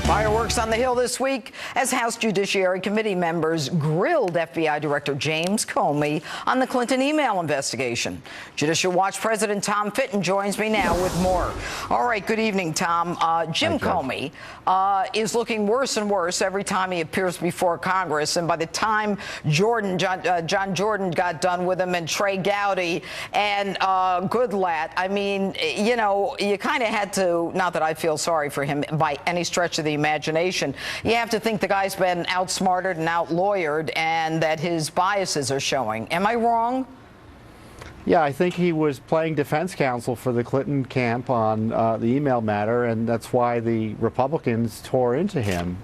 Fireworks on the Hill this week as House Judiciary Committee members grilled FBI Director James Comey on the Clinton email investigation. Judicial Watch President Tom Fitton joins me now with more. All right, good evening, Tom. Jim Comey is looking worse and worse every time he appears before Congress. And by the time John Jordan got done with him and Trey Gowdy and Goodlatte, I mean, you know, you kind of had to, not that I feel sorry for him by any stretch of the imagination. You have to think the guy's been outsmarted and outlawyered and that his biases are showing. Am I wrong? Yeah, I think he was playing defense counsel for the Clinton camp on the email matter, and that's why the Republicans tore into him.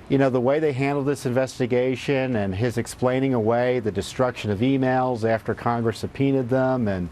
You know, the way they handled this investigation and his explaining away the destruction of emails after Congress subpoenaed them, and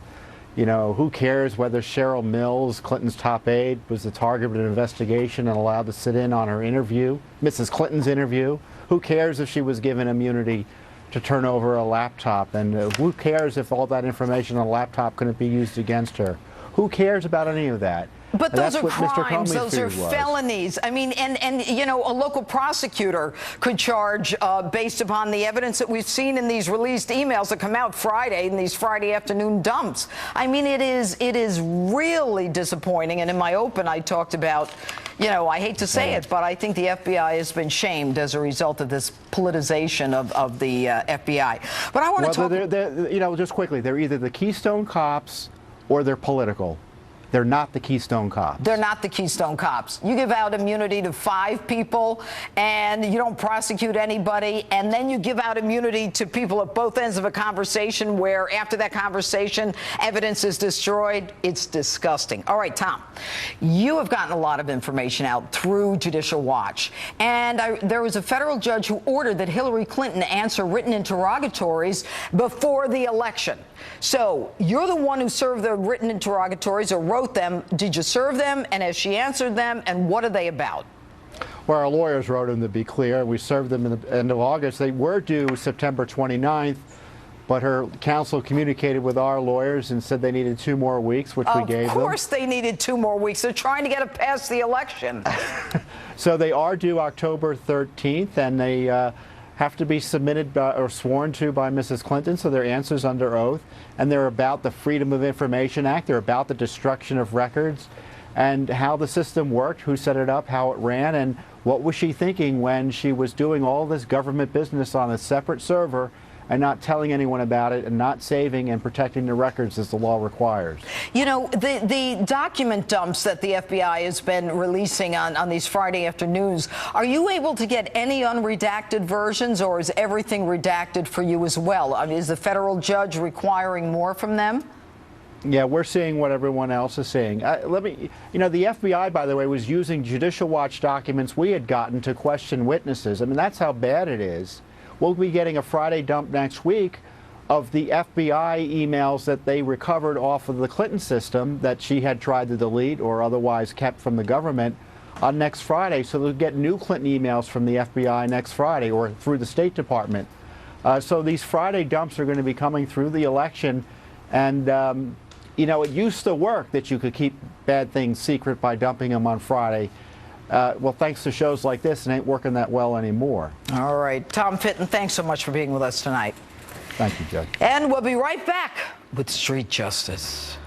you know, who cares whether Cheryl Mills, Clinton's top aide, was the target of an investigation and allowed to sit in on her interview, Mrs. Clinton's interview? Who cares if she was given immunity to turn over a laptop? And who cares if all that information on a laptop couldn't be used against her? Who cares about any of that? But those are crimes, those are felonies. I mean, and you know, a local prosecutor could charge based upon the evidence that we've seen in these released emails that come out Friday in these Friday afternoon dumps. I mean, it is really disappointing. And in my open, I talked about, you know, I hate to say it, but I think the FBI has been shamed as a result of this politicization of the FBI. But I want to talk. You know, just quickly, they're either the Keystone Cops or they're political. They're not the Keystone Cops. They're not the Keystone Cops. You give out immunity to 5 people, and you don't prosecute anybody, and then you give out immunity to people at both ends of a conversation where, after that conversation, evidence is destroyed. It's disgusting. All right, Tom, you have gotten a lot of information out through Judicial Watch, and there was a federal judge who ordered that Hillary Clinton answer written interrogatories before the election. So you're the one who served the written interrogatories or wrote them. Did you serve them? And has she answered them? And what are they about? Well, our lawyers wrote them, to be clear. We served them in the end of August. They were due September 29th, but her counsel communicated with our lawyers and said they needed 2 more weeks, which we gave them. Of course they needed 2 more weeks. They're trying to get it past the election. So they are due October 13th, and they have to be submitted or sworn to by Mrs. Clinton, so their answers under oath. And they're about the Freedom of Information Act. They're about the destruction of records and how the system worked, who set it up, how it ran, and what was she thinking when she was doing all this government business on a separate server and not telling anyone about it and not saving and protecting the records as the law requires. You know, the document dumps that the FBI has been releasing on these Friday afternoons, are you able to get any unredacted versions, or is everything redacted for you as well? I mean, is the federal judge requiring more from them? Yeah, we're seeing what everyone else is seeing. You know, the FBI, by the way, was using Judicial Watch documents we had gotten to question witnesses. I mean, that's how bad it is. We'll be getting a Friday dump next week of the FBI emails that they recovered off of the Clinton system that she had tried to delete or otherwise kept from the government on next Friday. So they'll get new Clinton emails from the FBI next Friday or through the State Department. So these Friday dumps are going to be coming through the election. And, you know, it used to work that you could keep bad things secret by dumping them on Friday. Well, thanks to shows like this, it ain't working that well anymore. All right. Tom Fitton, thanks so much for being with us tonight. Thank you, Judge. And we'll be right back with Street Justice.